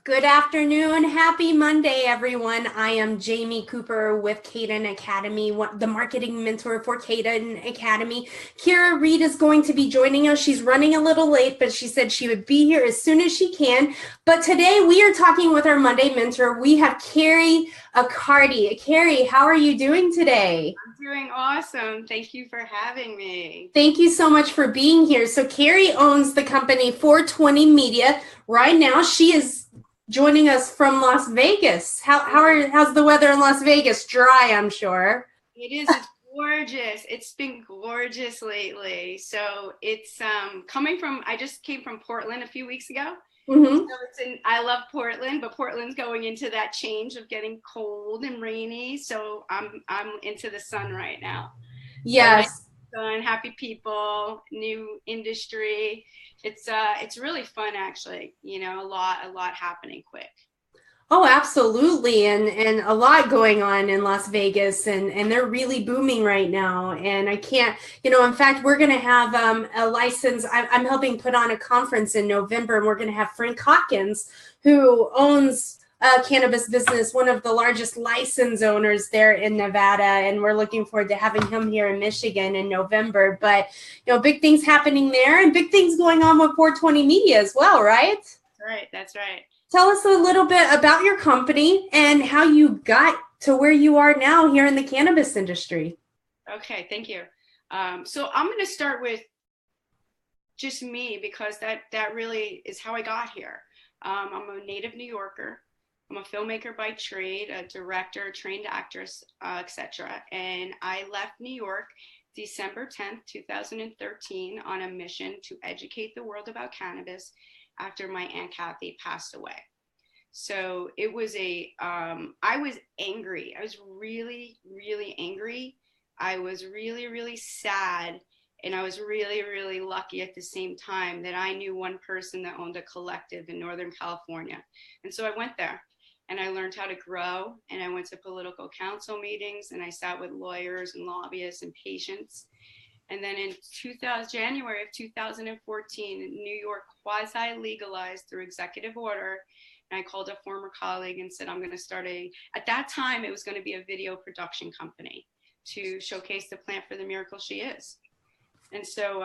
Good afternoon. Happy Monday, everyone. I am Jamie Cooper with Caden Academy, the marketing mentor for Caden Academy. Kira Reed is going to be joining us. She's running a little late, but she said she would be here as soon as she can. But today we are talking with our Monday mentor. We have Kerri Accardi. Kerri, how are you doing today? I'm doing awesome. Thank you for having me. Thank you so much for being here. So Kerri owns the company 420 Media. Right now, she is joining us from Las Vegas. How's the weather in Las Vegas? Dry, I'm sure. It's gorgeous. It's been gorgeous lately. So it's coming from, I just came from Portland a few weeks ago. Mm-hmm. So I love Portland, but Portland's going into that change of getting cold and rainy. So I'm into the sun right now. So nice Yes. sun, happy people, new industry. It's really fun actually. A lot happening quick. Oh, absolutely. And a lot going on in Las Vegas and they're really booming right now. And I can't, in fact, we're going to have a license. I'm helping put on a conference in November, and we're going to have Frank Hawkins, who owns a cannabis business, one of the largest license owners there in Nevada. And we're looking forward to having him here in Michigan in November. But, big things happening there and big things going on with 420 Media as well, right? That's right. Tell us a little bit about your company and how you got to where you are now here in the cannabis industry. Okay, thank you. So I'm going to start with just me because that really is how I got here. I'm a native New Yorker. I'm a filmmaker by trade, a director, trained actress, etc. And I left New York December 10th, 2013 on a mission to educate the world about cannabis after my Aunt Kathy passed away. So it was I was angry. I was really, really angry. I was really, really sad. And I was really, really lucky at the same time that I knew one person that owned a collective in Northern California. And so I went there and I learned how to grow, and I went to political council meetings, and I sat with lawyers and lobbyists and patients. And then in January of 2014, New York quasi-legalized through executive order. And I called a former colleague and said, I'm going to start at that time, it was going to be a video production company to showcase the plant for the miracle she is. And so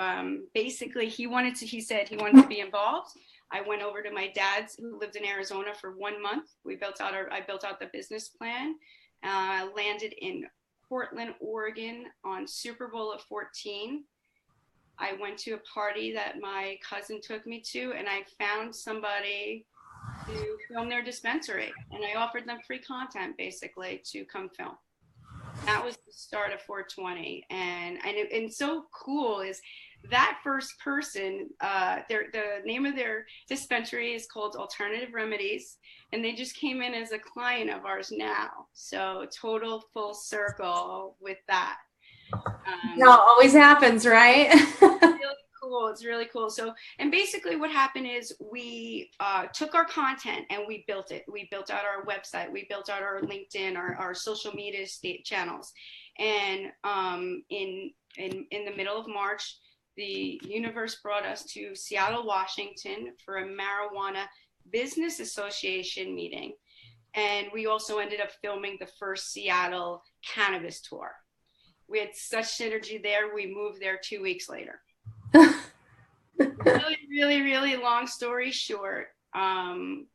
basically he said he wanted to be involved. I went over to my dad's, who lived in Arizona, for 1 month. I built out the business plan, landed in Portland, Oregon on Super Bowl of 14. I went to a party that my cousin took me to, and I found somebody to film their dispensary, and I offered them free content basically to come film. That was the start of 420, and so cool is that first person. The name of their dispensary is called Alternative Remedies, and they just came in as a client of ours now. So total full circle with that. No, always happens, right? Really cool. It's really cool. So, and basically what happened is we took our content and we built it. We built out our website. We built out our LinkedIn, our social media channels. And in the middle of March, the universe brought us to Seattle, Washington for a marijuana business association meeting. And we also ended up filming the first Seattle cannabis tour. We had such synergy there. We moved there 2 weeks later. Really, really, really long story short, that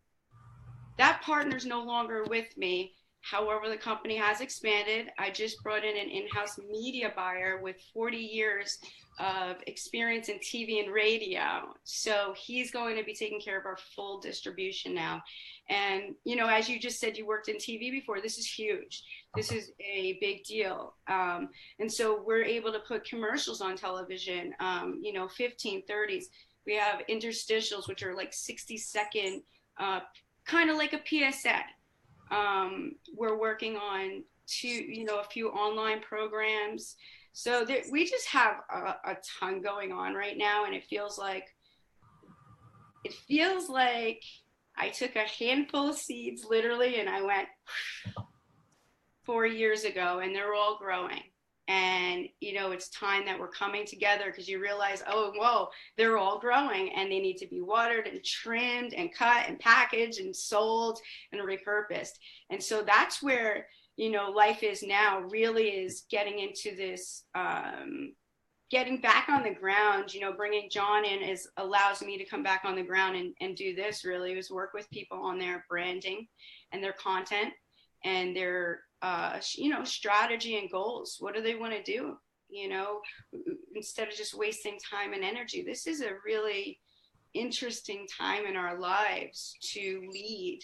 partner's no longer with me. However, the company has expanded. I just brought in an in-house media buyer with 40 years of experience in TV and radio. So he's going to be taking care of our full distribution now. And, as you just said, you worked in TV before. This is huge. This is a big deal. And so we're able to put commercials on television, 15, 30s. We have interstitials, which are like 60-second, kind of like a PSA. We're working on a few online programs. So we just have a ton going on right now, and it feels like I took a handful of seeds literally, and I went 4 years ago, and they're all growing. And, you know, it's time that we're coming together because you realize, oh, whoa, they're all growing and they need to be watered and trimmed and cut and packaged and sold and repurposed. And so that's where, you know, life is now, really is getting into this, getting back on the ground. You know, bringing John in is allows me to come back on the ground and do this, really, is work with people on their branding and their content and their you know, strategy and goals. What do they want to do? You know, instead of just wasting time and energy. This is a really interesting time in our lives to lead.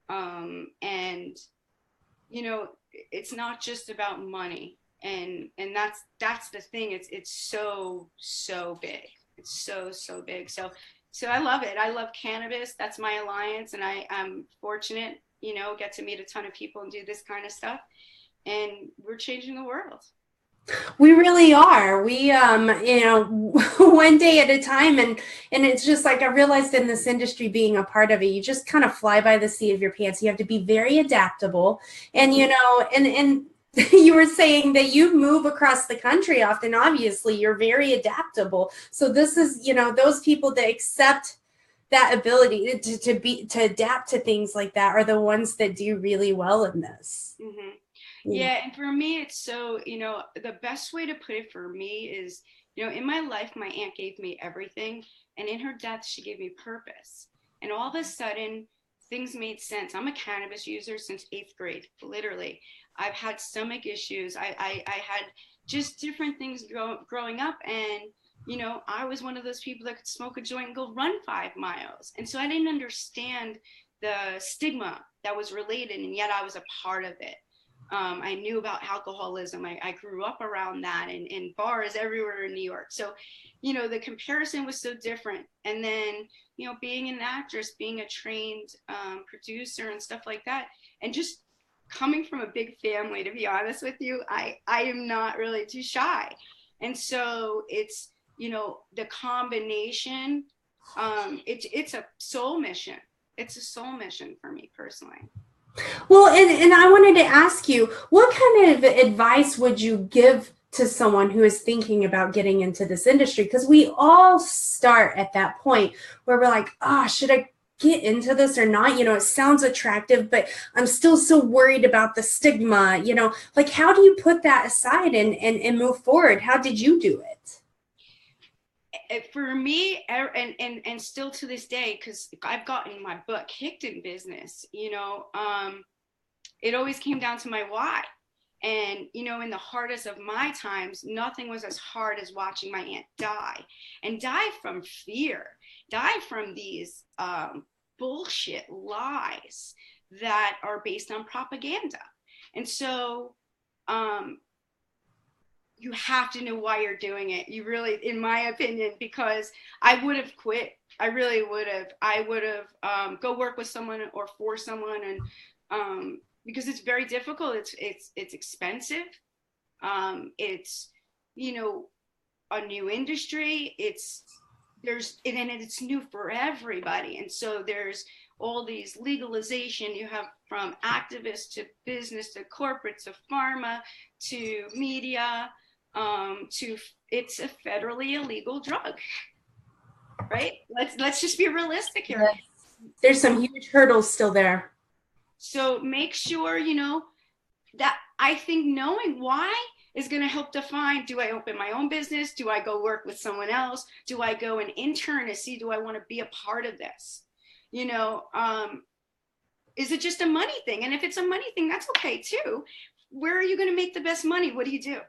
And you know, it's not just about money. And that's the thing. It's so big. It's so big. So I love it. I love cannabis. That's my alliance, and I'm fortunate, you know, get to meet a ton of people and do this kind of stuff. And we're changing the world. We really are. We, you know, one day at a time. And it's just like, I realized in this industry, being a part of it, you just kind of fly by the seat of your pants. You have to be very adaptable. And, you know, and you were saying that you move across the country often. Obviously, you're very adaptable. So this is, you know, those people that accept that ability to adapt to things like that are the ones that do really well in this. Mm-hmm. Yeah, and for me, it's so, you know, the best way to put it for me is, you know, in my life, my aunt gave me everything, and in her death, she gave me purpose. And all of a sudden, things made sense. I'm a cannabis user since 8th grade, literally. I've had stomach issues. I had just different things growing up, and you know, I was one of those people that could smoke a joint and go run 5 miles. And so I didn't understand the stigma that was related, and yet I was a part of it. I knew about alcoholism. I grew up around that, and bars everywhere in New York. So, you know, the comparison was so different. And then, you know, being an actress, being a trained producer and stuff like that, and just coming from a big family, to be honest with you, I am not really too shy. And so it's, you know, the combination, it's a soul mission. It's a soul mission for me personally. Well, and I wanted to ask you, what kind of advice would you give to someone who is thinking about getting into this industry? Because we all start at that point where we're like, oh, should I get into this or not? You know, it sounds attractive, but I'm still so worried about the stigma. You know, like, how do you put that aside and move forward? How did you do it? For me, and still to this day, because I've gotten my butt kicked in business, you know, it always came down to my why. And, you know, in the hardest of my times, nothing was as hard as watching my aunt die, and die from fear, die from these bullshit lies that are based on propaganda. And so, you have to know why you're doing it. You really, in my opinion, because I would have quit. I really would have. I would have go work with someone or for someone, and because it's very difficult. It's expensive. It's, you know, a new industry. And it's new for everybody, and so there's all these legalization. You have from activists to business to corporate to pharma to media. It's a federally illegal drug, right? Let's just be realistic here. Yes. There's some huge hurdles still there. So make sure, you know, that I think knowing why is going to help define, do I open my own business? Do I go work with someone else? Do I go and intern to see, do I want to be a part of this? You know, is it just a money thing? And if it's a money thing, that's okay too. Where are you going to make the best money? What do you do?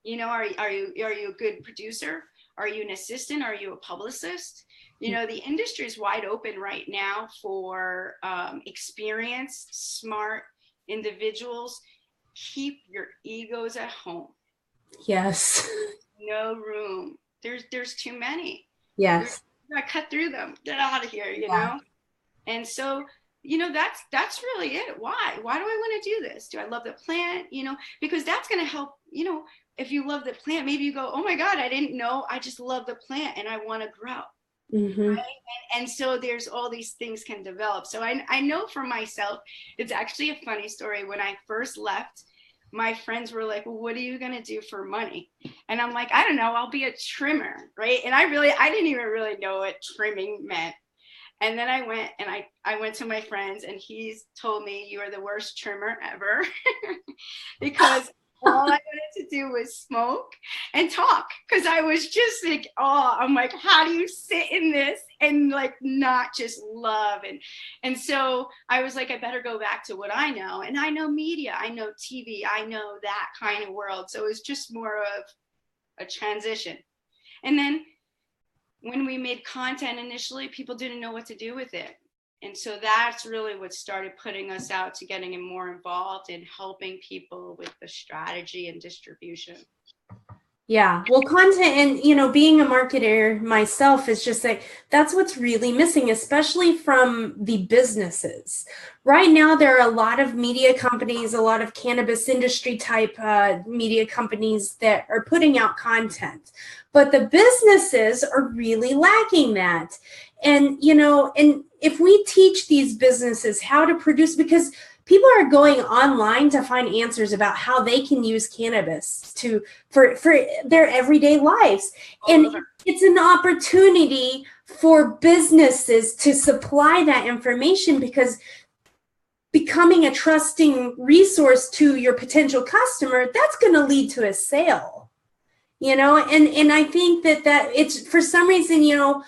You know, are you a good producer? Are you an assistant? Are you a publicist? You know, the industry is wide open right now for experienced, smart individuals. Keep your egos at home. Yes. No room. There's too many. Yes. You gotta cut through them. Get out of here, you know? And so, you know, that's really it. Why do I want to do this? Do I love the plant? You know, because that's going to help, you know, if you love the plant, maybe you go, oh my God, I didn't know. I just love the plant and I want to grow. Mm-hmm. Right? And so there's all these things can develop. So I know for myself, it's actually a funny story. When I first left my friends were like, well, what are you going to do for money? And I'm like, I don't know, I'll be a trimmer, right? And I didn't even really know what trimming meant. And then I went to my friends, and he's told me, you are the worst trimmer ever because all I wanted to do was smoke and talk, because I was just like, oh, I'm like, how do you sit in this and like not just love? And so I was like, I better go back to what I know. And I know media, I know TV, I know that kind of world. So it was just more of a transition. And then when we made content initially, people didn't know what to do with it. And so that's really what started putting us out to getting more involved in helping people with the strategy and distribution. Yeah, well, content and, you know, being a marketer myself is just like, that's what's really missing, especially from the businesses. Right now, there are a lot of media companies, a lot of cannabis industry type media companies that are putting out content, but the businesses are really lacking that. And, you know, and if we teach these businesses how to produce, because people are going online to find answers about how they can use cannabis for their everyday lives. And it's an opportunity for businesses to supply that information, because becoming a trusting resource to your potential customer, that's going to lead to a sale. You know, and I think that it's, for some reason, you know,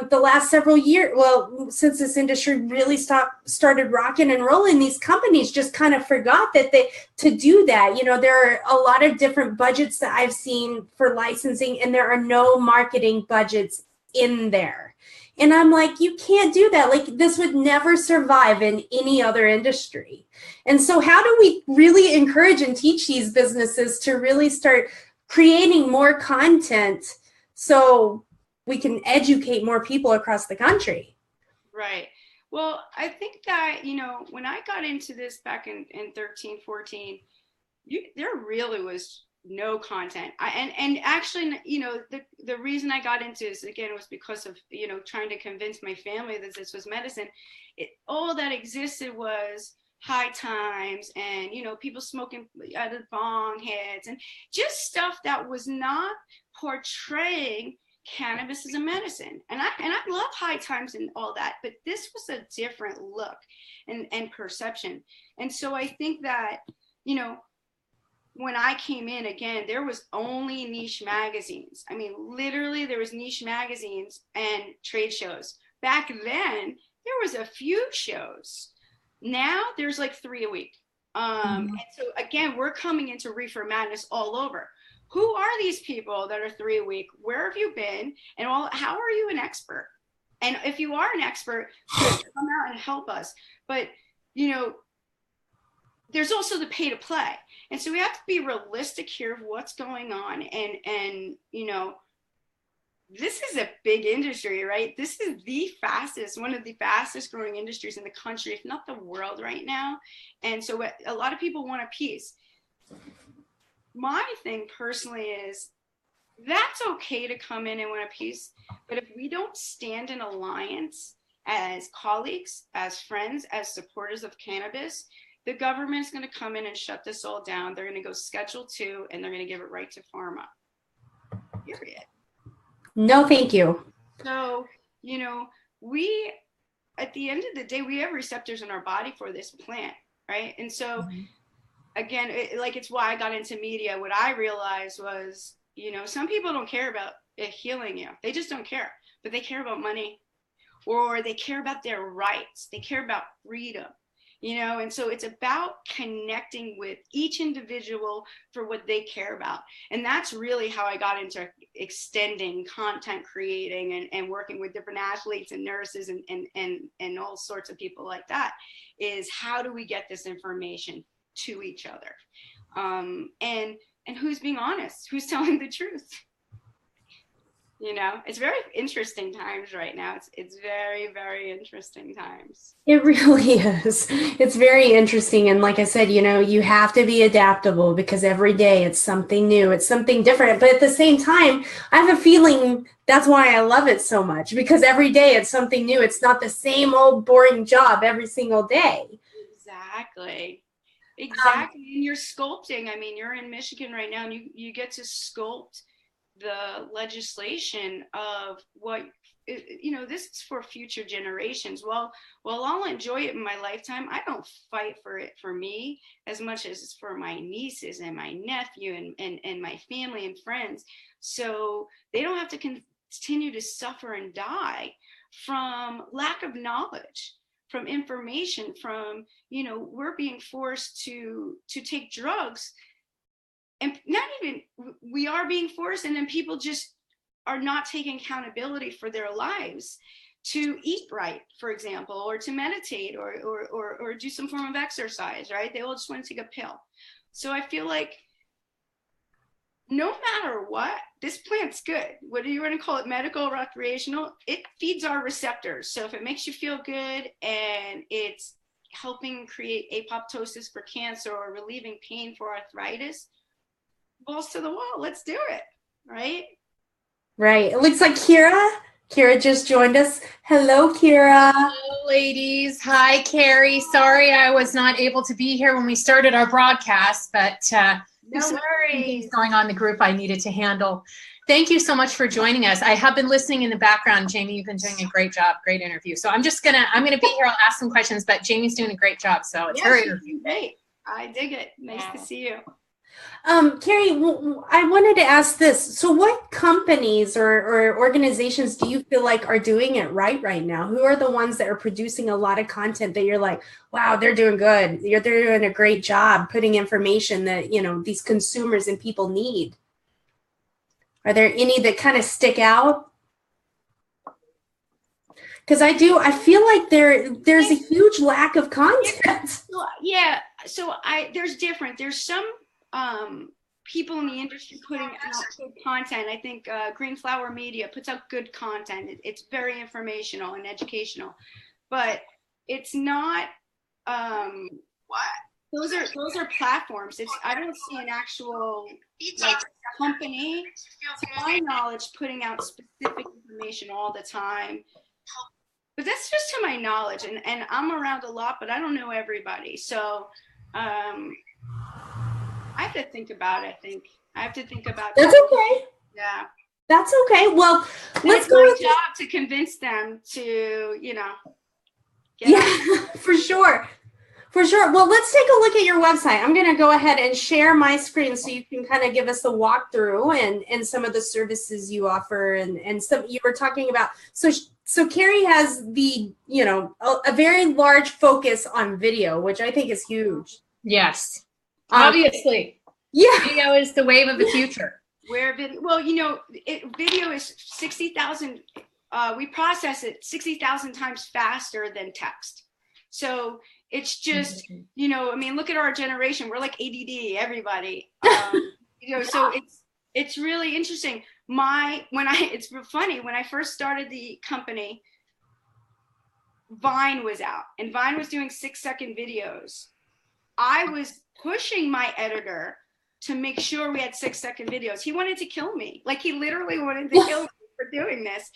the last several years, well, since this industry really started rocking and rolling, these companies just kind of forgot that to do that. You know, there are a lot of different budgets that I've seen for licensing, and there are no marketing budgets in there. And I'm like, you can't do that. Like, this would never survive in any other industry. And so how do we really encourage and teach these businesses to really start creating more content so we can educate more people across the country? Right. Well, I think that, you know, when I got into this back in 13, 14, there really was no content. And actually, you know, the reason I got into this, again, was because of, you know, trying to convince my family that this was medicine. All that existed was high times and, you know, people smoking out of bong heads and just stuff that was not portraying cannabis as a medicine. And I love high times and all that, but this was a different look and perception. And so I think that, you know, when I came in, again, there was only niche magazines. I mean, literally there was niche magazines and trade shows. Back then, there was a few shows. Now there's like 3 a week. And so again, we're coming into reefer madness all over. Who are these people that are 3 a week? Where have you been? And how are you an expert? And if you are an expert, come out and help us. But, you know, there's also the pay to play. And so we have to be realistic here of what's going on. And you know, this is a big industry, right? This is one of the fastest growing industries in the country, if not the world right now. And so a lot of people want a piece. My thing personally is that's okay to come in and want a piece, but if we don't stand in alliance as colleagues, as friends, as supporters of cannabis, the government is going to come in and shut this all down. They're going to go Schedule 2 and they're going to give it right to pharma. Period. No, thank you. So, you know, at the end of the day, we have receptors in our body for this plant, right? And so, again, it's why I got into media. What I realized was, you know, some people don't care about it healing you. They just don't care, but they care about money, or they care about their rights. They care about freedom. You know, and so it's about connecting with each individual for what they care about. And that's really how I got into extending content creating and working with different athletes and nurses and all sorts of people like that, is how do we get this information to each other? And who's being honest, who's telling the truth? You know, it's very interesting times right now. It's very, very interesting times. It really is. It's very interesting. And like I said, you know, you have to be adaptable, because every day it's something new, it's something different. But at the same time, I have a feeling that's why I love it so much, because every day it's something new. It's not the same old boring job every single day. Exactly. Exactly. And you're sculpting. I mean, you're in Michigan right now, and you get to sculpt the legislation of what, this is for future generations. Well, I'll enjoy it in my lifetime. I don't fight for it for me as much as it's for my nieces and my nephew and my family and friends. So they don't have to continue to suffer and die from lack of knowledge, from information, from, we're being forced to take drugs, and not even, we are being forced, and then people just are not taking accountability for their lives to eat right, for example, or to meditate, or do some form of exercise, right? They all just want to take a pill. So I feel like no matter what, this plant's good. Whether you want to call it medical or recreational, it feeds our receptors. So if it makes you feel good and it's helping create apoptosis for cancer or relieving pain for arthritis, balls to the wall, let's do it, right? Right. It looks like Kira just joined us. Hello, Kira. Hello, ladies. Hi, Kerri. Sorry I was not able to be here when we started our broadcast, but no worries. Going on in the group I needed to handle. Thank you so much for joining us. I have been listening in the background. Jamie, you've been doing a great job, great interview. So I'm gonna be here. I'll ask some questions, but Jamie's doing a great job. So it's her interview. Great. I dig it. Nice to see you. Kerri, I wanted to ask this. So what companies or organizations do you feel like are doing it right now? Who are the ones that are producing a lot of content that you're like, wow, they're doing good. They're doing a great job putting information that, these consumers and people need? Are there any that kind of stick out? Because I feel like there's a huge lack of content. Yeah. So there's some people in the industry putting out good content. I think Green Flower Media puts out good content. It's very informational and educational, but it's not. Those are platforms. I don't see an actual company, to my knowledge, putting out specific information all the time. But that's just to my knowledge, and I'm around a lot, but I don't know everybody. So I have to think about it. I have to think about That's that. Okay. Yeah. That's okay. Well, let's go with job to convince them to, for sure. For sure. Well, let's take a look at your website. I'm going to go ahead and share my screen so you can kind of give us a walkthrough and some of the services you offer and some you were talking about. So Kerri has a very large focus on video, which I think is huge. Yes. Obviously. Yeah. Video is the wave of the future. Video is 60,000. We process it 60,000 times faster than text. So it's just, look at our generation. We're like ADD, everybody. So it's really interesting. It's funny, when I first started the company, Vine was out, and Vine was doing 6-second videos. I was pushing my editor to make sure we had 6-second videos. He wanted to kill me. Like, he literally wanted to kill me for doing this.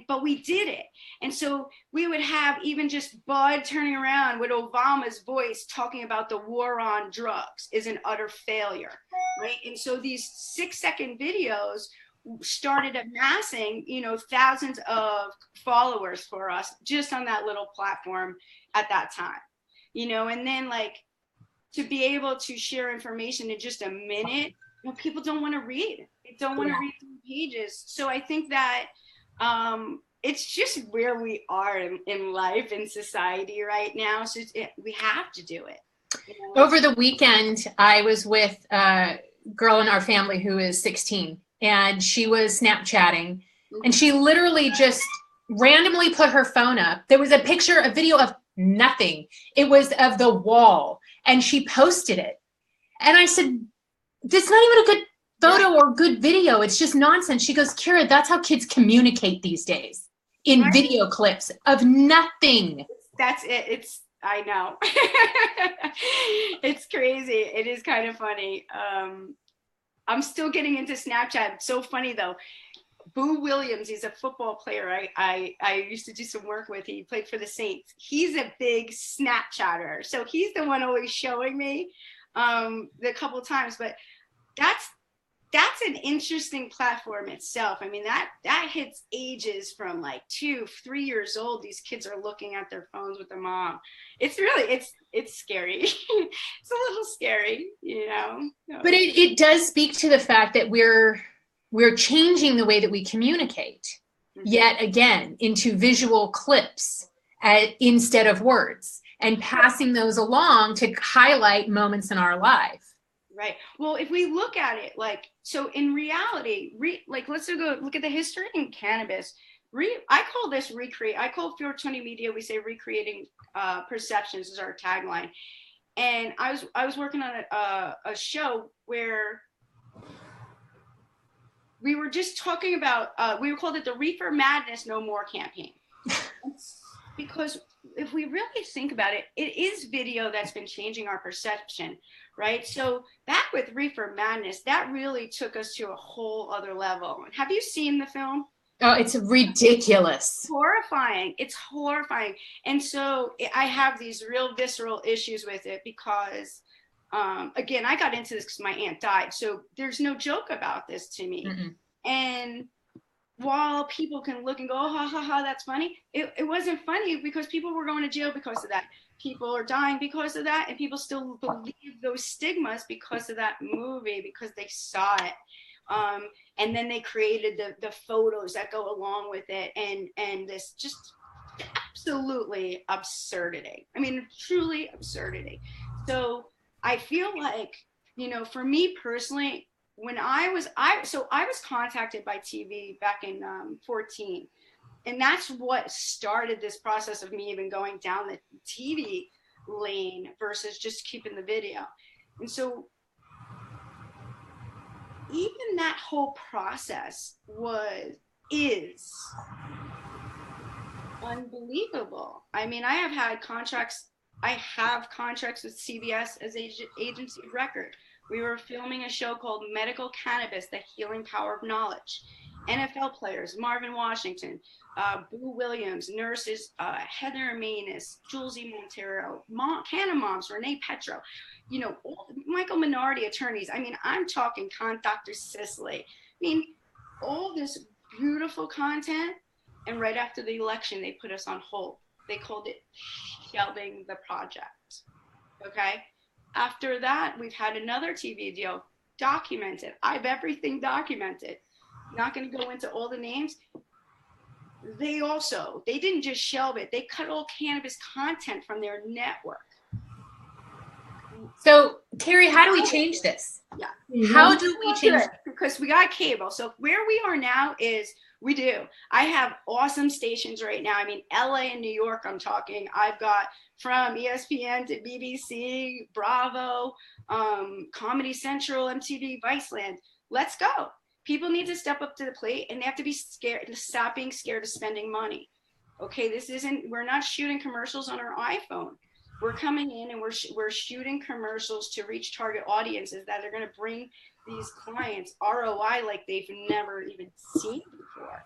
But we did it. And so we would have even just Bud turning around with Obama's voice talking about the war on drugs is an utter failure, right? And so these 6-second videos started amassing, thousands of followers for us just on that little platform at that time, and then to be able to share information in just a minute, people don't want to read. They don't want to read through pages. So I think that it's just where we are in life, in society right now. So we have to do it. Over the weekend, I was with a girl in our family who is 16, and she was Snapchatting, and she literally just randomly put her phone up. There was a video of nothing. It was of the wall, and she posted it. And I said, "That's not even a good photo or good video. It's just nonsense." She goes, "Kira, that's how kids communicate these days, in video clips of nothing." That's it. I know. It's crazy. It is kind of funny. I'm still getting into Snapchat. It's so funny though. Boo Williams, he's a football player I used to do some work with. He played for the Saints. He's a big Snapchatter. So he's the one always showing me the couple times. But that's an interesting platform itself. I mean, that hits ages from like 2, 3 years old. These kids are looking at their phones with their mom. It's really, it's scary. It's a little scary, you know. But it does speak to the fact that we're changing the way that we communicate, yet again, into visual clips instead of words, and passing those along to highlight moments in our life. Right. Well, if we look at it, like, so in reality, like, let's go look at the history in cannabis. I call this recreate. I call 420 Media, we say recreating perceptions is our tagline. And I was working on a show where we were just talking about, we called it the Reefer Madness No More campaign. Because if we really think about it, it is video that's been changing our perception, right? So back with Reefer Madness, that really took us to a whole other level. Have you seen the film? Oh, it's ridiculous. Horrifying. It's horrifying. And so I have these real visceral issues with it because, again, I got into this because my aunt died. So there's no joke about this to me. Mm-hmm. And while people can look and go, oh, ha, ha, ha, that's funny, it wasn't funny because people were going to jail because of that. People are dying because of that, and people still believe those stigmas because of that movie, because they saw it. And then they created the photos that go along with it, and this just absolutely absurdity. I mean, truly absurdity. So I feel like, you know, for me personally, when I was contacted by TV back in 14, and that's what started this process of me even going down the TV lane versus just keeping the video. And so even that whole process is unbelievable. I mean, I have contracts with CBS as agency of record. We were filming a show called Medical Cannabis, The Healing Power of Knowledge. NFL players, Marvin Washington, Boo Williams, nurses, Heather Manus, Julesy Montero, Canna Moms, Renee Petro, you know, Michael Minardi attorneys. I mean, I'm talking Dr. Sisley. I mean, all this beautiful content. And right after the election, they put us on hold. They called it shelving the project. Okay. After that, we've had another TV deal documented. I have everything documented. Not going to go into all the names. They didn't just shelve it. They cut all cannabis content from their network. So, Kerri, how do we change this? Yeah. How do we change it? Because we got cable. So where we are now is we do. I have awesome stations right now. I mean, LA and New York, I'm talking. I've got from ESPN to BBC, Bravo, Comedy Central, MTV, Viceland. Let's go. People need to step up to the plate, and they have to be scared, stop being scared of spending money. Okay, we're not shooting commercials on our iPhone. We're coming in and we're shooting commercials to reach target audiences that are going to bring these clients ROI like they've never even seen before.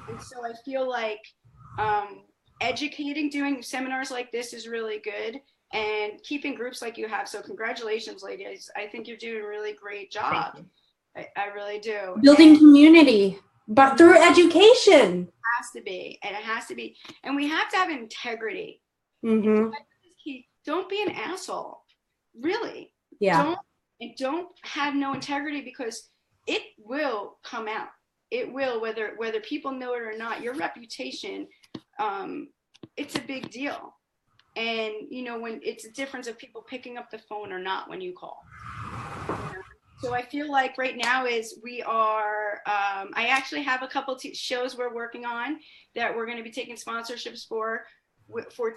And so I feel like educating, doing seminars like this is really good, and keeping groups like you have. So congratulations, ladies. I think you're doing a really great job. I really do. Building community, but through education. It has to be, and it has to be. And we have to have integrity. Mm-hmm. Don't be an asshole. Really. Yeah. Don't have no integrity, because it will come out. It will, whether people know it or not. Your reputation, it's a big deal. And, you know, when it's a difference of people picking up the phone or not when you call. So I feel like right now we are, I actually have a couple shows we're working on that we're going to be taking sponsorships for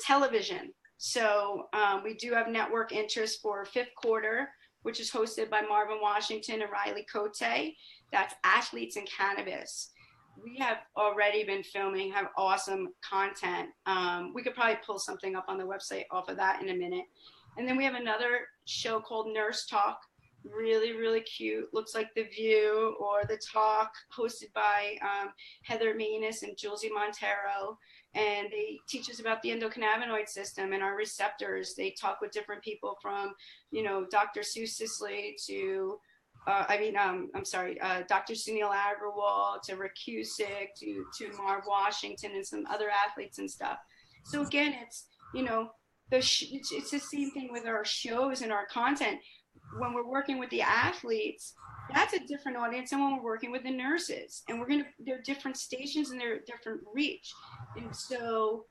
television. So we do have network interest for Fifth Quarter, which is hosted by Marvin Washington and Riley Cote. That's Athletes in Cannabis. We have already been filming, have awesome content. We could probably pull something up on the website off of that in a minute. And then we have another show called Nurse Talk, really, really cute. Looks like The View or The Talk, hosted by Heather Manus and Julesy Montero. And they teach us about the endocannabinoid system and our receptors. They talk with different people from, Dr. Sue Sisley to, Dr. Sunil Agrawal to Rick Cusick to Marv Washington and some other athletes and stuff. So again, it's, it's the same thing with our shows and our content. When we're working with the athletes, that's a different audience than when we're working with the nurses. And they're different stations and they're different reach. And so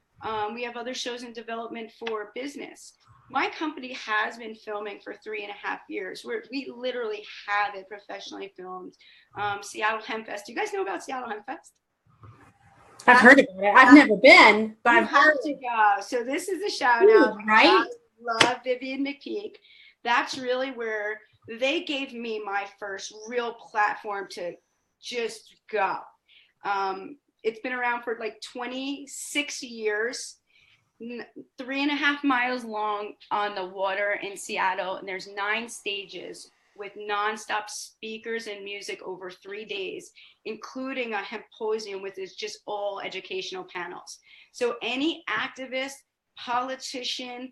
we have other shows in development for business. My company has been filming for 3.5 years. We literally have it professionally filmed. Seattle Hempfest. Do you guys know about Seattle Hempfest? I've heard about it. I've never been, but I've heard to go. So this is a shout out. Right? I love Vivian McPeak. That's really where they gave me my first real platform to just go. It's been around for like 26 years, 3.5 miles long on the water in Seattle. And there's 9 stages with nonstop speakers and music over 3 days, including a Hemposium, which is just all educational panels. So any activist, politician,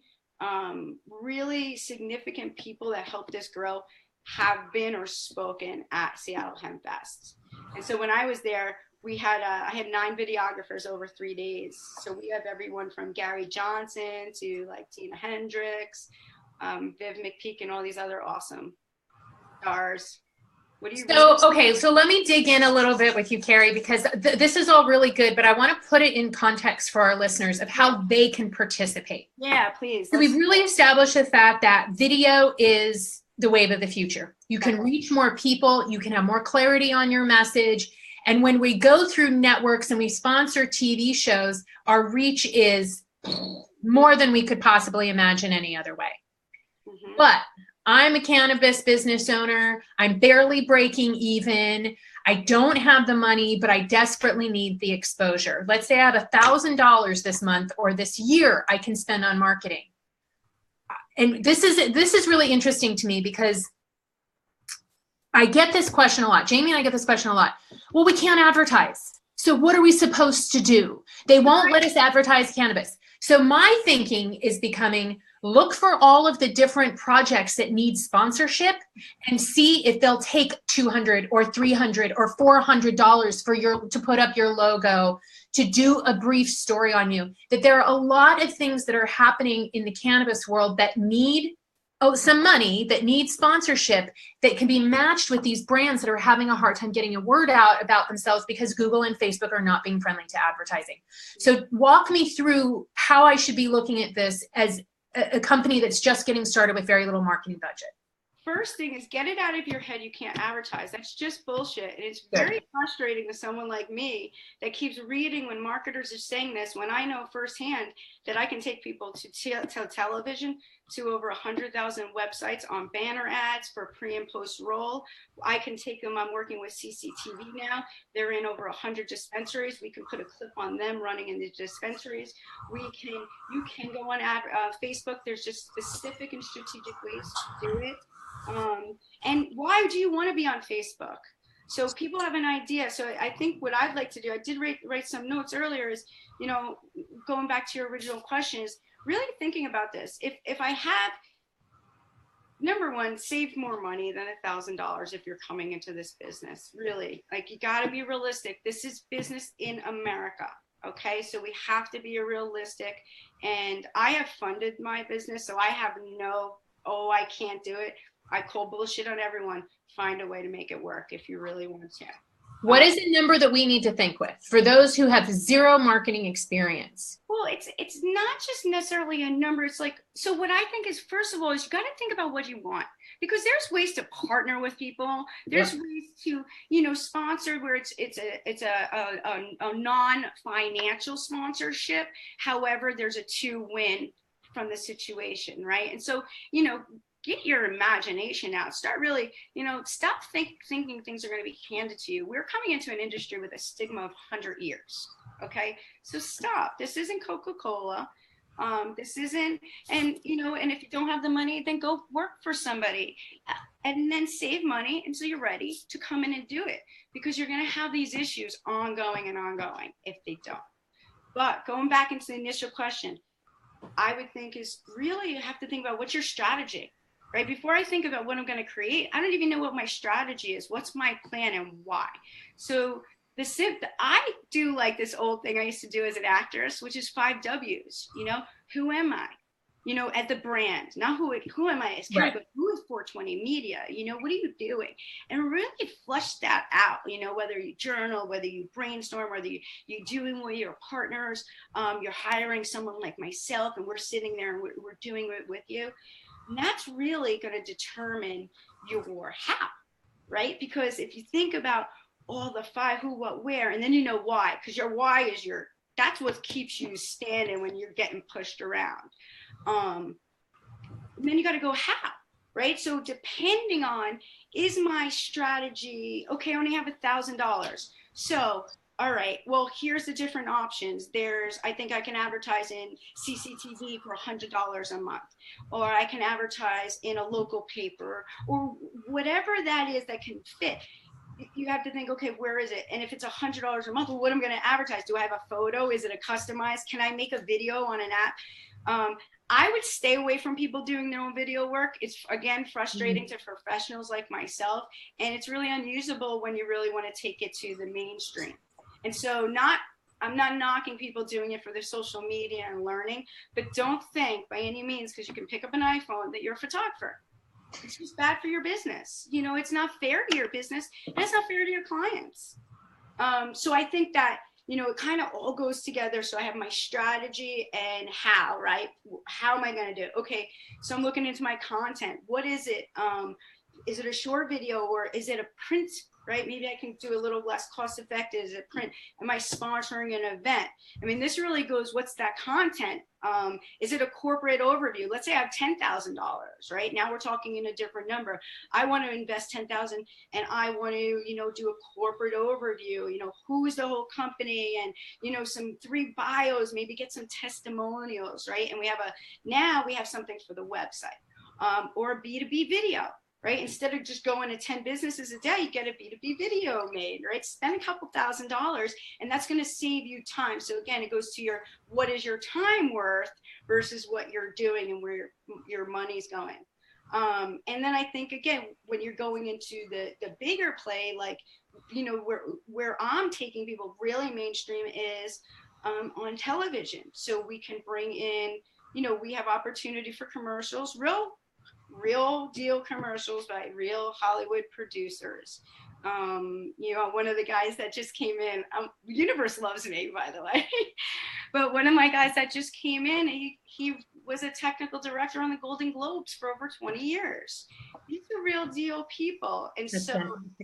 really significant people that helped this grow have been or spoken at Seattle Hempfest. And so when I was there, I had 9 videographers over 3 days. So we have everyone from Gary Johnson to like Tina Hendricks, Viv McPeak, and all these other awesome stars. So let me dig in a little bit with you, Kerri, because this is all really good, but I want to put it in context for our listeners of how they can participate. Yeah, please. So we've really established the fact that video is the wave of the future. You can reach more people, you can have more clarity on your message. And when we go through networks and we sponsor TV shows, our reach is more than we could possibly imagine any other way. Mm-hmm. But I'm a cannabis business owner. I'm barely breaking even. I don't have the money, but I desperately need the exposure. Let's say I have $1,000 this month or this year I can spend on marketing. And this is really interesting to me because I get this question a lot. Jamie and I get this question a lot. Well, we can't advertise. So what are we supposed to do? They won't let us advertise cannabis. So my thinking is becoming, look for all of the different projects that need sponsorship and see if they'll take $200 or $300 or $400 to put up your logo, to do a brief story on you. That there are a lot of things that are happening in the cannabis world that need some money, that need sponsorship, that can be matched with these brands that are having a hard time getting a word out about themselves because Google and Facebook are not being friendly to advertising. So walk me through how I should be looking at this as a company that's just getting started with very little marketing budget. First thing is get it out of your head you can't advertise. That's just bullshit. And it's very frustrating to someone like me that keeps reading when marketers are saying this, when I know firsthand that I can take people to television, to over 100,000 websites on banner ads for pre and post roll. I can take them. I'm working with CCTV now. They're in over 100 dispensaries. We can put a clip on them running in the dispensaries. You can go on Facebook. There's just specific and strategic ways to do it. And why do you want to be on Facebook? So people have an idea. So I think what I'd like to do, I did write some notes earlier, is, going back to your original question, is really thinking about this. If I have, number one, save more money than $1,000 if you're coming into this business. Really, like, you got to be realistic. This is business in America. Okay, so we have to be realistic. And I have funded my business, so I have I can't do it. I call bullshit on everyone. Find a way to make it work if you really want to. What is a number that we need to think with for those who have zero marketing experience? Well, it's not just necessarily a number. It's like, so what I think is, first of all, is you got to think about what you want, because there's ways to partner with people. There's ways to, sponsor where it's a non-financial sponsorship. However, there's a 2-win from the situation, right? And so, get your imagination out. Start really, stop thinking things are going to be handed to you. We're coming into an industry with a stigma of 100 years. Okay. So stop. This isn't Coca-Cola. This isn't, and and if you don't have the money, then go work for somebody, and then save money until you're ready to come in and do it, because you're going to have these issues ongoing and ongoing if they don't. But going back into the initial question, I would think is really you have to think about what's your strategy, right? Before I think about what I'm going to create, I don't even know what my strategy is. What's my plan and why? So I do like this old thing I used to do as an actress, which is 5 W's. Who am I? At the brand, not who am I as Kerri, but who is 420 Media? What are you doing? And really flush that out, whether you journal, whether you brainstorm, whether you doing with your partners, you're hiring someone like myself and we're sitting there and we're doing it with you. And that's really going to determine your how, right? Because if you think about all the 5 who, what, where, and then why, because your why is that's what keeps you standing when you're getting pushed around. And then you got to go how, right? So depending on, is my strategy, okay, I only have $1,000. So, all right, well, here's the different options. I think I can advertise in CCTV for $100 a month, or I can advertise in a local paper, or whatever that is that can fit. You have to think, okay, where is it? And if it's $100 a month, well, what am I going to advertise? Do I have a photo? Is it a customized? Can I make a video on an app? I would stay away from people doing their own video work. It's, again, frustrating to professionals like myself. And it's really unusable when you really want to take it to the mainstream. And so I'm not knocking people doing it for their social media and learning, but don't think by any means, because you can pick up an iPhone, that you're a photographer. It's just bad for your business. It's not fair to your business, and it's not fair to your clients. So I think that, it kind of all goes together. So I have my strategy and how, right? How am I going to do it? Okay, so I'm looking into my content. What is it? Is it a short video, or is it a print, right? Maybe I can do a little less cost effective. Is it print? Am I sponsoring an event? I mean, this really goes, what's that content? Is it a corporate overview? Let's say I have $10,000, right? Now we're talking in a different number. I want to invest $10,000 and I want to, do a corporate overview, who's the whole company, and, some 3 bios, maybe get some testimonials, right? And now we have something for the website, or a B2B video. Right? Instead of just going to 10 businesses a day, you get a B2B video made, right? Spend a couple $1,000s, and that's going to save you time. So again, it goes to what is your time worth versus what you're doing and where your money's going. And then I think, again, when you're going into the bigger play, like, where I'm taking people really mainstream is on television. So we can bring in, we have opportunity for commercials, real deal commercials by real Hollywood producers. One of the guys that just came in, Universe loves me, by the way, but one of my guys that just came in, he was a technical director on the Golden Globes for over 20 years. These are real deal people. And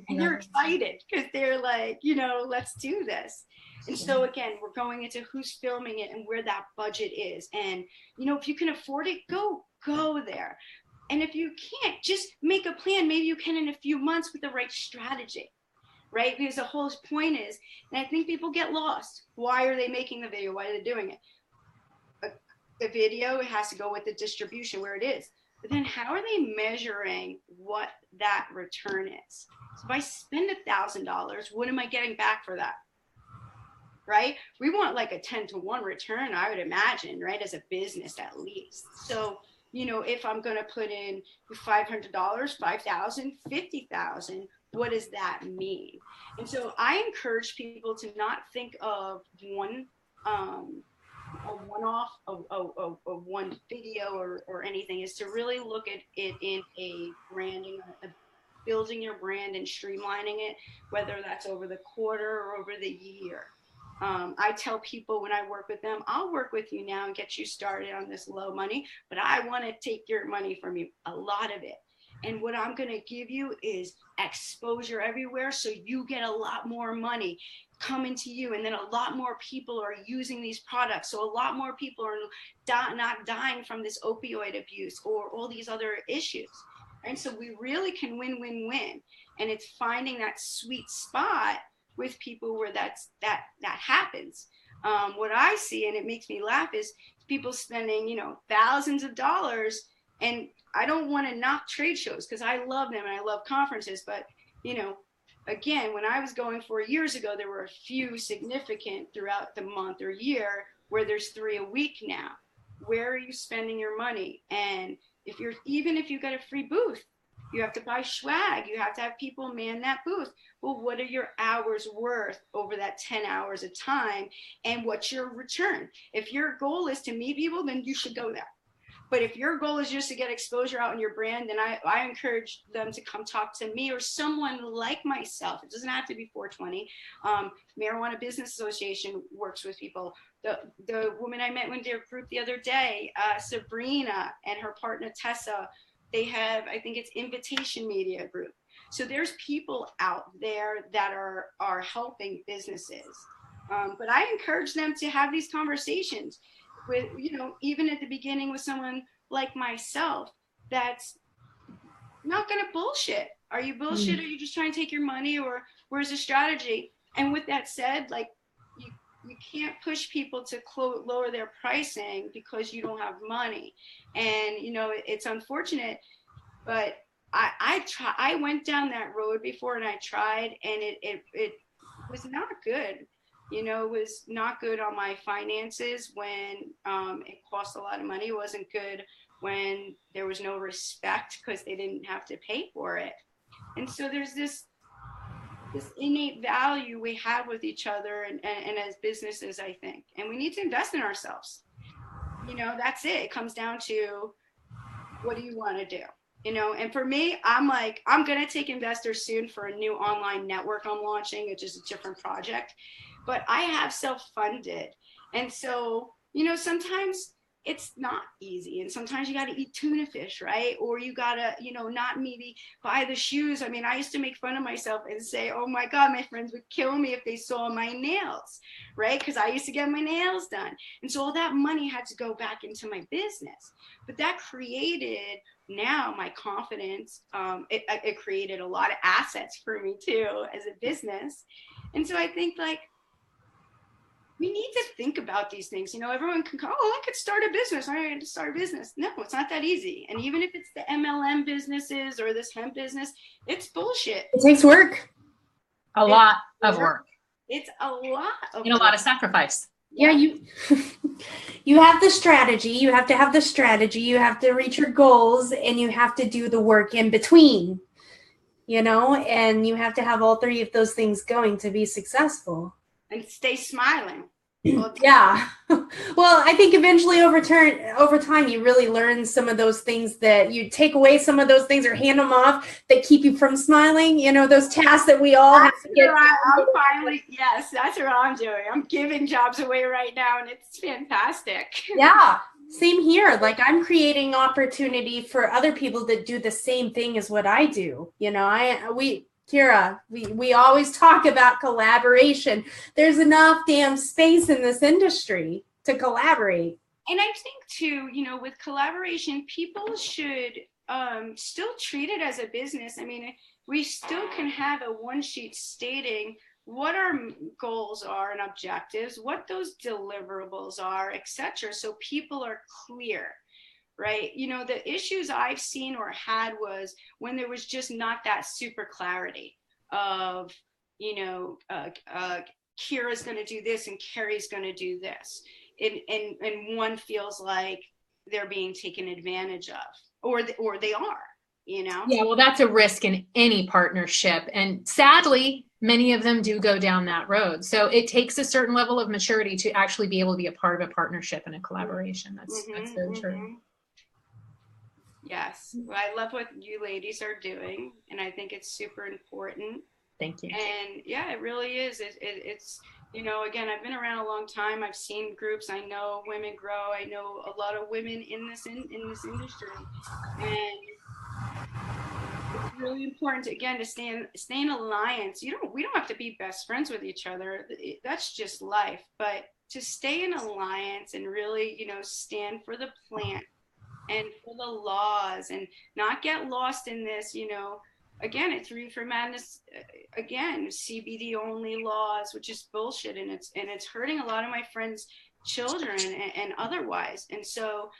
and they're excited because they're like, let's do this. And so again, we're going into who's filming it and where that budget is. And, if you can afford it, go there. And if you can't, just make a plan. Maybe you can in a few months with the right strategy, right? Because the whole point is, and I think people get lost. Why are they making the video? Why are they doing it? The video, it has to go with the distribution where it is. But then how are they measuring what that return is? So if I spend $1,000, what am I getting back for that? Right? We want like a 10-to-1 return, I would imagine, right? As a business at least. So, if I'm going to put in $500, $5,000, $50,000, what does that mean? And so I encourage people to not think of a one-off, one video or anything, is to really look at it in a branding, building your brand and streamlining it, whether that's over the quarter or over the year. I tell people when I work with them, I'll work with you now and get you started on this low money, but I want to take your money from you, a lot of it. And what I'm going to give you is exposure everywhere, so you get a lot more money coming to you, and then a lot more people are using these products. So a lot more people are not dying from this opioid abuse or all these other issues. And so we really can win. And it's finding that sweet spot with people where that happens. What I see, and it makes me laugh, is people spending, you know, thousands of dollars. And I don't want to knock trade shows because I love them and I love conferences. But, you know, again, when I was going 4 years ago, there were a few significant throughout the month or year where there's 3 a week now. Where are you spending your money? And even if you got a free booth, you have to buy swag. You have to have people man that booth. Well, what are your hours worth over that 10 hours of time? And what's your return? If your goal is to meet people, then you should go there. But if your goal is just to get exposure out in your brand, then I encourage them to come talk to me or someone like myself. It doesn't have to be 420. Marijuana Business Association works with people. The woman I met in their group the other day, Sabrina, and her partner Tessa, they have, I think it's Invitation Media Group. So there's people out there that are helping businesses. But I encourage them to have these conversations with, you know, even at the beginning with someone like myself that's not going to bullshit. Are you bullshit? Are you just trying to take your money, or where's the strategy? And with that said, like, you can't push people to lower their pricing because you don't have money. And, you know, it's unfortunate, but I went down that road before and I tried, and it was not good. You know, it was not good on my finances when it cost a lot of money. It wasn't good when there was no respect because they didn't have to pay for it. And so there's this innate value we have with each other and as businesses, I think. And we need to invest in ourselves. You know, that's it. It comes down to, what do you want to do? You know, and for me, I'm like, I'm going to take investors soon for a new online network I'm launching, which is a different project. But I have self-funded. And so, you know, sometimes it's not easy. And sometimes you got to eat tuna fish, right? Or you got to, you know, not maybe buy the shoes. I mean, I used to make fun of myself and say, oh my God, my friends would kill me if they saw my nails, right? Because I used to get my nails done. And so all that money had to go back into my business. But that created now my confidence. It created a lot of assets for me too as a business. And so I think, like, we need to think about these things. You know, everyone can go, oh, I could start a business. I had to start a business. No, it's not that easy. And even if it's the MLM businesses or this hemp business, it's bullshit. It takes work. A lot of work. It's a lot of and a lot of sacrifice. Yeah, you have the strategy. You have to have the strategy. You have to reach your goals, and you have to do the work in between, you know, and you have to have all 3 of those things going to be successful. And stay smiling. Yeah. Well, I think eventually over time, you really learn some of those things, that you take away some of those things or hand them off that keep you from smiling. You know, those tasks that we all have to get. I'm finally, yes, that's what I'm doing. I'm giving jobs away right now, and it's fantastic. Yeah. Same here. Like, I'm creating opportunity for other people that do the same thing as what I do. You know, Kira, we always talk about collaboration. There's enough damn space in this industry to collaborate. And I think too, you know, with collaboration, people should still treat it as a business. I mean, we still can have a one sheet stating what our goals are and objectives, what those deliverables are, etc. So people are clear. Right. You know, the issues I've seen or had was when there was just not that super clarity of, you know, Kira's going to do this and Kerri's going to do this. And one feels like they're being taken advantage of, or they are, you know? Yeah, well, that's a risk in any partnership. And sadly, many of them do go down that road. So it takes a certain level of maturity to actually be able to be a part of a partnership and a collaboration. That's so true. Yes. Well, I love what you ladies are doing, and I think it's super important. Thank you. And yeah, it really is. It's, you know, again, I've been around a long time. I've seen groups. I know women grow. I know a lot of women in this industry, and it's really important to, again, to stay in alliance. We don't have to be best friends with each other. That's just life. But to stay in alliance and really, you know, stand for the plant and for the laws, and not get lost in this, you know, again, it's reefer madness. Again, CBD only laws, which is bullshit, and it's hurting a lot of my friends' children and otherwise. And so,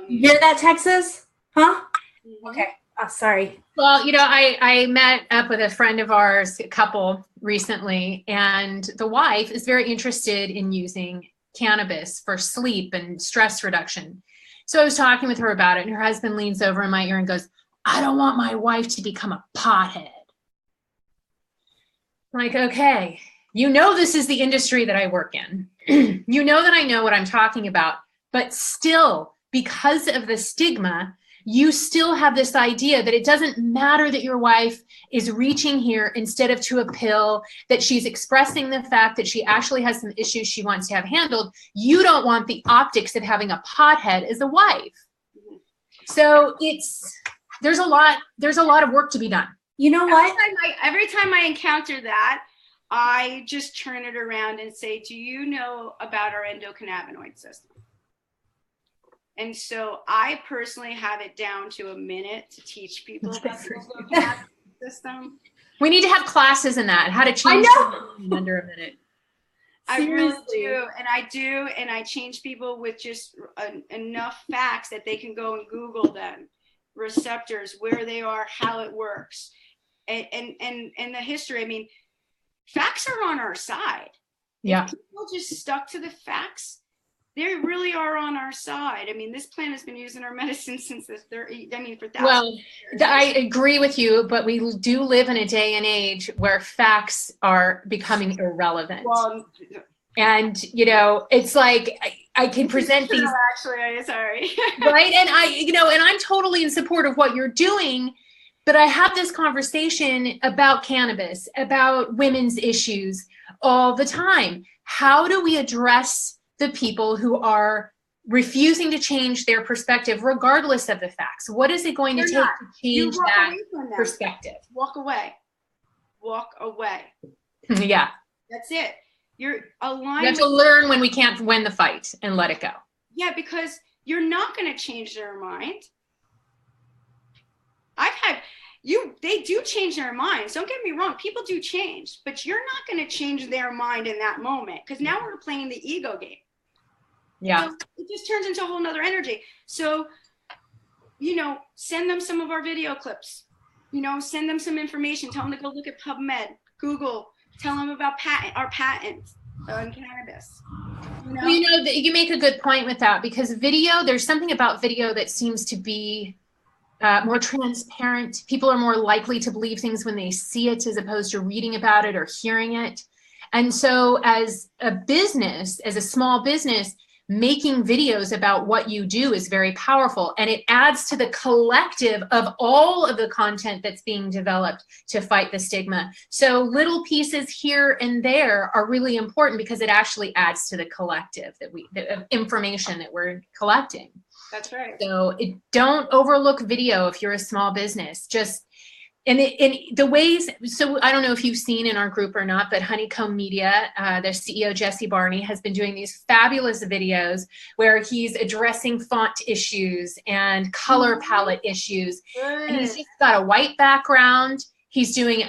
you hear that, Texas? Huh? mhm. Okay. Oh, sorry. Well, I met up with a friend of ours, a couple recently, and the wife is very interested in using cannabis for sleep and stress reduction. So I was talking with her about it, and her husband leans over in my ear and goes, I don't want my wife to become a pothead. I'm like, okay, this is the industry that I work in. That I know what I'm talking about, but still, because of the stigma, you still have this idea that it doesn't matter that your wife is reaching here instead of to a pill, that she's expressing the fact that she actually has some issues she wants to have handled. You don't want the optics of having a pothead as a wife. So there's a lot of work to be done. You know what? Every time I encounter that, I just turn it around and say, do you know about our endocannabinoid system? And so I personally have it down to a minute to teach people about the endocannabinoid system. We need to have classes in that, how to change in under a minute. I really do. And I change people with just enough facts that they can go and Google them, receptors, where they are, how it works, and the history. I mean, facts are on our side. Yeah. If people just stuck to the facts, they really are on our side. I mean, this plant has been used in our medicine since for thousands of years. I agree with you, but we do live in a day and age where facts are becoming irrelevant. Well, and it's like I can present these. Actually, sorry. Right, and I'm totally in support of what you're doing, but I have this conversation about cannabis, about women's issues all the time. How do we address the people who are refusing to change their perspective regardless of the facts? What is it going to take to change that perspective? Walk away. Yeah. That's it. You're aligned. You have to learn when we can't win the fight and let it go. Yeah, because you're not going to change their mind. They do change their minds. Don't get me wrong. People do change, but you're not going to change their mind in that moment, because now we're playing the ego game. Yeah. So it just turns into a whole nother energy. So, send them some of our video clips, send them some information, tell them to go look at PubMed, Google, tell them about our patent on cannabis. You make a good point with that, because there's something about video that seems to be more transparent. People are more likely to believe things when they see it as opposed to reading about it or hearing it. And so as a small business, making videos about what you do is very powerful, and it adds to the collective of all of the content that's being developed to fight the stigma. So little pieces here and there are really important because it actually adds to the collective of information that we're collecting. That's right. So don't overlook video if you're a small business. In the ways, so I don't know if you've seen in our group or not, but Honeycomb Media, their CEO, Jesse Barney, has been doing these fabulous videos where he's addressing font issues and color palette issues. And he's just got a white background. He's doing,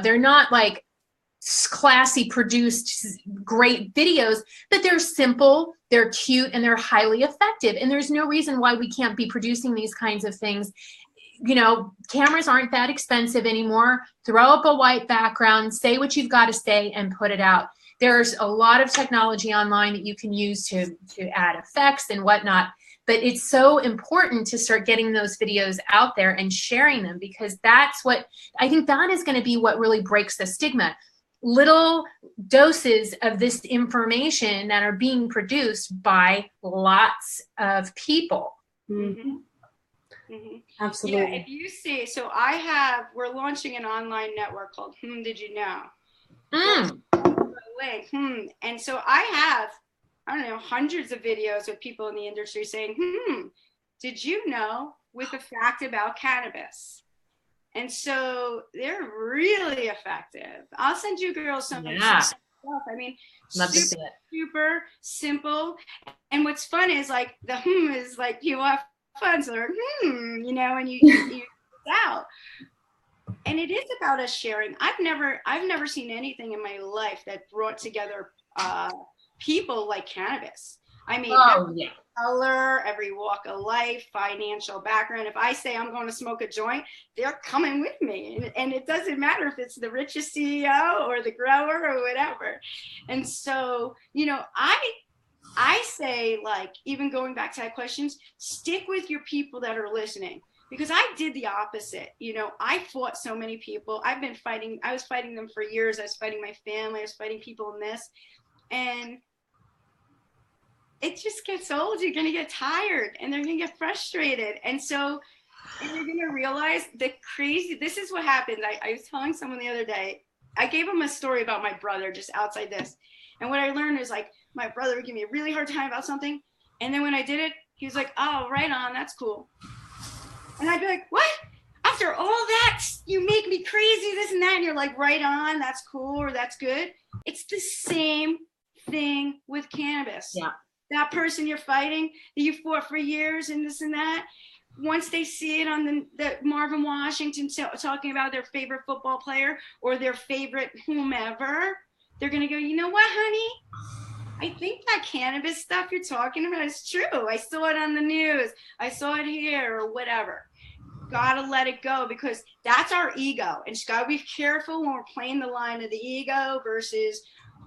they're not like classy produced great videos, but they're simple, they're cute, and they're highly effective. And there's no reason why we can't be producing these kinds of things. Cameras aren't that expensive anymore. Throw up a white background, say what you've got to say, and put it out. There's a lot of technology online that you can use to add effects and whatnot, but it's so important to start getting those videos out there and sharing them, because that's what I think that is going to be what really breaks the stigma. Little doses of this information that are being produced by lots of people. Mm-hmm. Mm-hmm. Absolutely. Yeah, if you see, so we're launching an online network called Did You Know? Link. And so I have, hundreds of videos of people in the industry saying, did you know, with a fact about cannabis? And so they're really effective. I'll send you girls some stuff. I mean, love to see it. Super simple. And what's fun is like the is like you have fun, so and you out. And it is about us sharing. I've never seen anything in my life that brought together people like cannabis. I mean, every color, every walk of life, financial background. If I say I'm going to smoke a joint, they're coming with me. And it doesn't matter if it's the richest CEO or the grower or whatever. And so, you know, I say, like, even going back to that questions, stick with your people that are listening. Because I did the opposite. You know, I fought so many people. I was fighting them for years. I was fighting my family. I was fighting people in this. And it just gets old. You're going to get tired and they're going to get frustrated. And so you're going to realize this is what happens. I was telling someone the other day, I gave him a story about my brother just outside this. And what I learned is, like, my brother would give me a really hard time about something. And then when I did it, he was like, oh, right on. That's cool. And I'd be like, what? After all that, you make me crazy, this and that. And you're like, right on, that's cool, or that's good. It's the same thing with cannabis. Yeah. That person you're fighting, that you fought for years and this and that, once they see it on the Marvin Washington talking about their favorite football player or their favorite whomever, they're going to go, you know what, honey? I think that cannabis stuff you're talking about is true. I saw it on the news. I saw it here or whatever. Gotta let it go, because that's our ego. And just gotta be careful when we're playing the line of the ego versus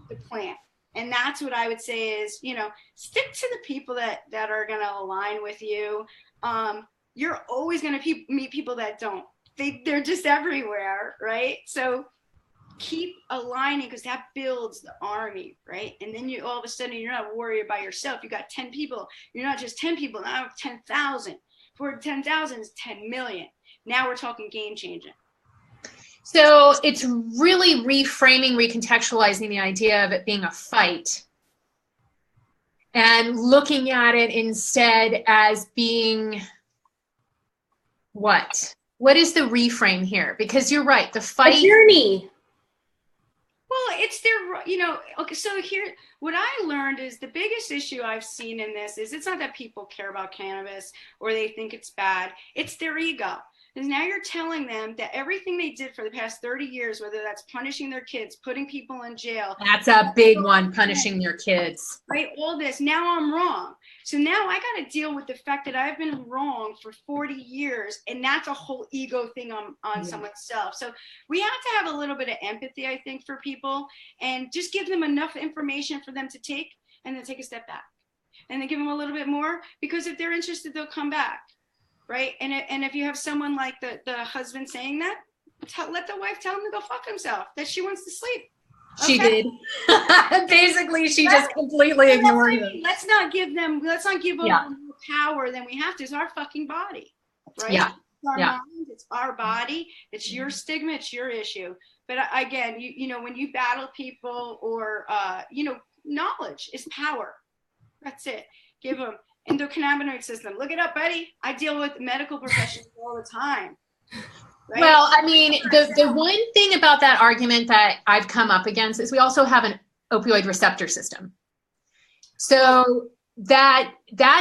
the plant. And that's what I would say is, you know, stick to the people that are going to align with you. You're always going to meet people that don't. They're just everywhere, right? So keep aligning, because that builds the army, right? And then you all of a sudden you're not worried by yourself. You got 10 people. You're not just 10 people. Now 10,000. For 10,000 is 10 million. Now we're talking game changing. So it's really reframing, recontextualizing the idea of it being a fight and looking at it instead as being what? What is the reframe here? Because you're right, the fight. A journey. Well, it's their, you know, okay, so here, what I learned is the biggest issue I've seen in this is it's not that people care about cannabis or they think it's bad. It's their ego. Because now you're telling them that everything they did for the past 30 years, whether that's punishing their kids, putting people in jail. That's a big one, punishing their kids. Right, all this, now I'm wrong. So now I got to deal with the fact that I've been wrong for 40 years, and that's a whole ego thing on someone's self. So we have to have a little bit of empathy, I think, for people, and just give them enough information for them to take, and then take a step back. And then give them a little bit more, because if they're interested, they'll come back. Right. And if you have someone like the husband saying that, let the wife tell him to go fuck himself, that she wants to sleep. Okay? She did. Basically, she just completely ignored him. Let's not give over more power than we have to. It's our fucking body. Right. Yeah. It's our mind, it's our body. It's your stigma. It's your issue. But again, you know, when you battle people or, you know, knowledge is power. That's it. Give them. Endocannabinoid system. Look it up, buddy. I deal with medical professionals all the time. Right? Well, I mean, the one thing about that argument that I've come up against is we also have an opioid receptor system. So that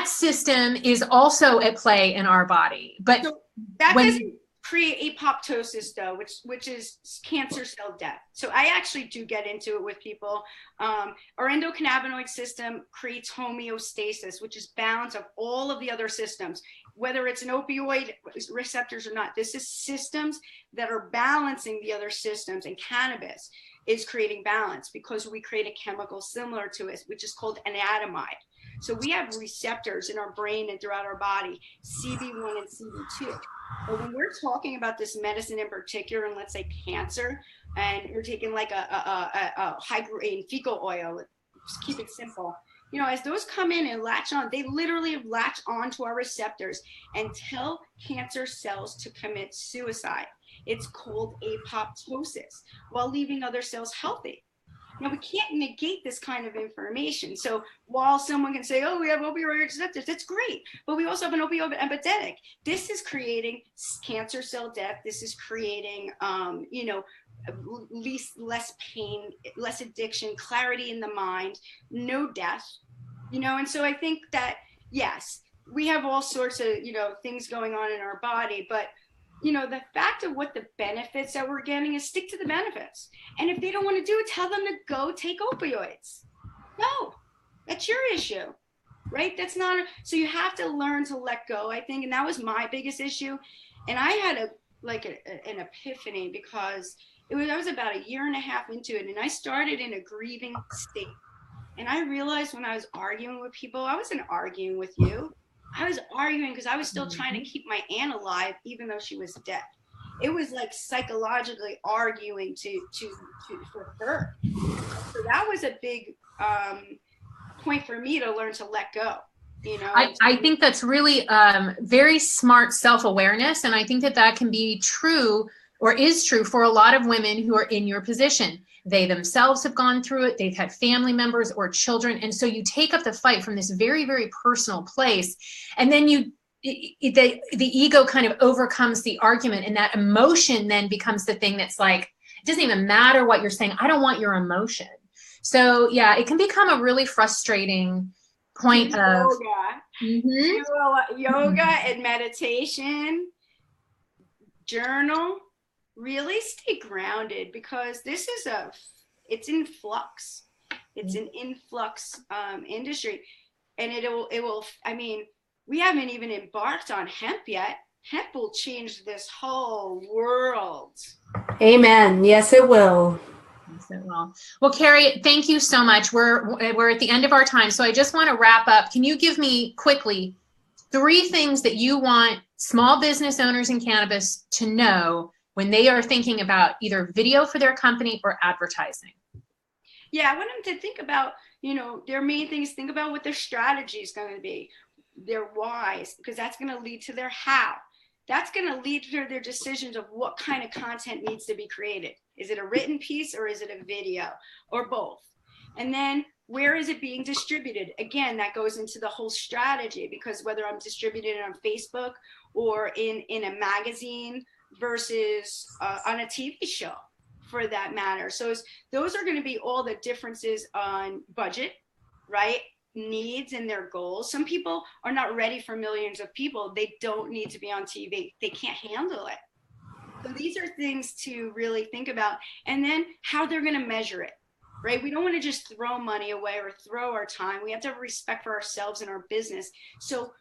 system is also at play in our body. But so that doesn't create apoptosis, though, which is cancer cell death. So I actually do get into it with people. Our endocannabinoid system creates homeostasis, which is balance of all of the other systems, whether it's an opioid receptors or not. This is systems that are balancing the other systems, and cannabis is creating balance because we create a chemical similar to it, which is called anandamide. So we have receptors in our brain and throughout our body, CB1 and CB2. But when we're talking about this medicine in particular, and let's say cancer, and you're taking like a high-grade fecal oil, just keep it simple. You know, as those come in and latch on, they literally latch onto our receptors and tell cancer cells to commit suicide. It's called apoptosis, while leaving other cells healthy. Now, we can't negate this kind of information. So while someone can say, oh, we have opioid receptors, that's great. But we also have an opioid epidemic. This is creating cancer cell death. This is creating, you know, less pain, less addiction, clarity in the mind, no death, you know. And so I think that, yes, we have all sorts of, you know, things going on in our body, but the fact of what the benefits that we're getting is stick to the benefits. And if they don't want to do it, tell them to go take opioids. No, that's your issue, right? That's not, so you have to learn to let go, I think. And that was my biggest issue. And I had an epiphany because I was about a year and a half into it. And I started in a grieving state. And I realized when I was arguing with people, I wasn't arguing with you. I was arguing because I was still trying to keep my aunt alive, even though she was dead. It was like psychologically arguing for her. So that was a big point for me to learn to let go. I think that's really very smart self-awareness. And I think that can be true or is true for a lot of women who are in your position. They themselves have gone through it. They've had family members or children. And so you take up the fight from this very, very personal place. And then the ego kind of overcomes the argument. And that emotion then becomes the thing that's like, it doesn't even matter what you're saying. I don't want your emotion. So yeah, it can become a really frustrating point of yoga and meditation, journal. Really stay grounded, because this is it's in flux. It's an influx industry, and it will, I mean, we haven't even embarked on hemp yet. Hemp will change this whole world. Amen. Yes, it will. Yes, it will. Well, Kerri, thank you so much. We're at the end of our time. So I just want to wrap up. Can you give me quickly 3 things that you want small business owners in cannabis to know when they are thinking about either video for their company or advertising? Yeah, I want them to think about, their main things. Think about what their strategy is going to be, their whys, because that's going to lead to their how. That's going to lead to their decisions of what kind of content needs to be created. Is it a written piece or is it a video or both? And then where is it being distributed? Again, that goes into the whole strategy, because whether I'm distributing it on Facebook or in a magazine versus on a TV show, for that matter. So those are going to be all the differences on budget, right? Needs and their goals. Some people are not ready for millions of people. They don't need to be on TV. They can't handle it. So these are things to really think about. And then how they're going to measure it, right? We don't want to just throw money away or throw our time. We have to have respect for ourselves and our business. So,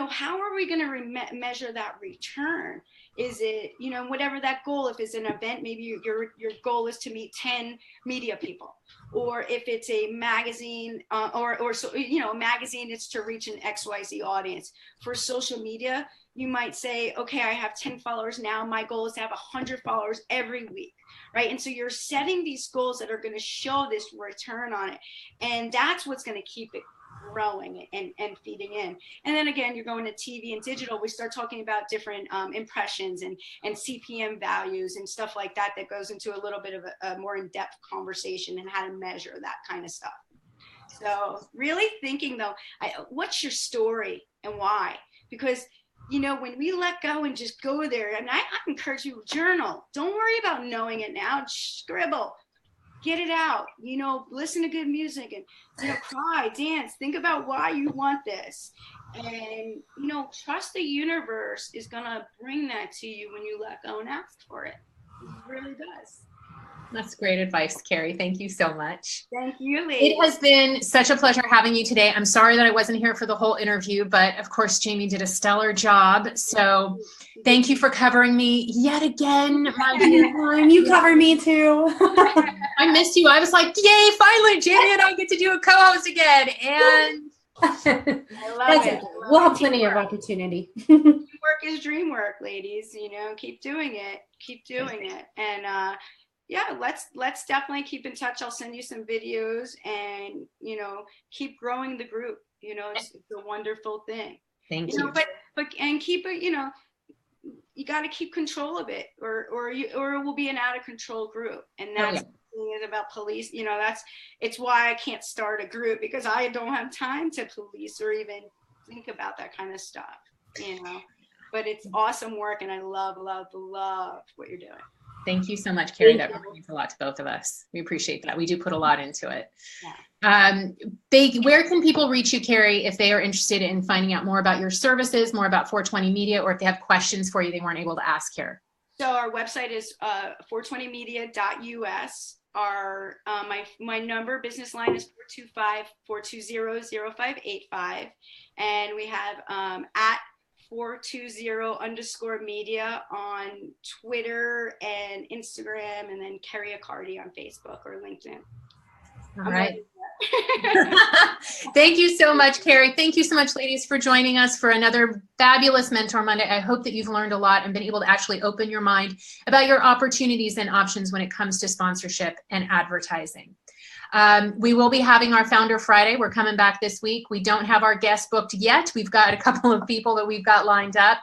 how are we going to measure that return? Is it, whatever that goal, if it's an event, maybe your goal is to meet 10 media people, or if it's a magazine, or so, a magazine, it's to reach an XYZ audience. For social media, you might say, okay, I have 10 followers now. My goal is to have 100 followers every week, right? And so you're setting these goals that are going to show this return on it. And that's what's going to keep it growing and feeding in. And then again, you're going to TV and digital. We start talking about different impressions and CPM values and stuff like that goes into a little bit of a more in-depth conversation and how to measure that kind of stuff. So really thinking though, what's your story and why? Because when we let go and just go there, and I encourage you, journal. Don't worry about knowing it now. Scribble. Get it out, listen to good music and, cry, dance, think about why you want this. And, trust the universe is going to bring that to you when you let go and ask for it. It really does. That's great advice, Kerri. Thank you so much. Thank you, ladies. It has been such a pleasure having you today. I'm sorry that I wasn't here for the whole interview, but of course, Jamie did a stellar job. So thank you for covering me yet again. You cover me too. I missed you. I was like, yay, finally, Jamie and I get to do a co-host again. And I love it. We'll have plenty of opportunity. Work is dream work, ladies. Keep doing it. Keep doing it. And yeah, let's definitely keep in touch. I'll send you some videos and, keep growing the group. It's a wonderful thing. Thank you. But and keep it, you got to keep control of it or it will be an out of control group. And that's the thing is about police. It's why I can't start a group, because I don't have time to police or even think about that kind of stuff, but it's awesome work. And I love what you're doing. Thank you so much, Kerri. That really means a lot to both of us. We appreciate that. We do put a lot into it. Yeah. Where can people reach you, Kerri, if they are interested in finding out more about your services, more about 420 Media, or if they have questions for you they weren't able to ask here? So our website is 420media.us. Our my business line is 425-420-0585, and we have at 420_media on Twitter and Instagram, and then Kerri Accardi on Facebook or LinkedIn. All right. Thank you so much, Kerri. Thank you so much, ladies, for joining us for another fabulous Mentor Monday. I hope that you've learned a lot and been able to actually open your mind about your opportunities and options when it comes to sponsorship and advertising. We will be having our Founder Friday. We're coming back this week. We don't have our guests booked yet. We've got a couple of people that we've got lined up.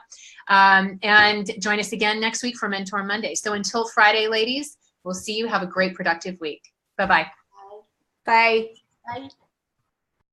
And join us again next week for Mentor Monday. So until Friday, ladies, we'll see you. Have a great, productive week. Bye-bye. Bye. Bye.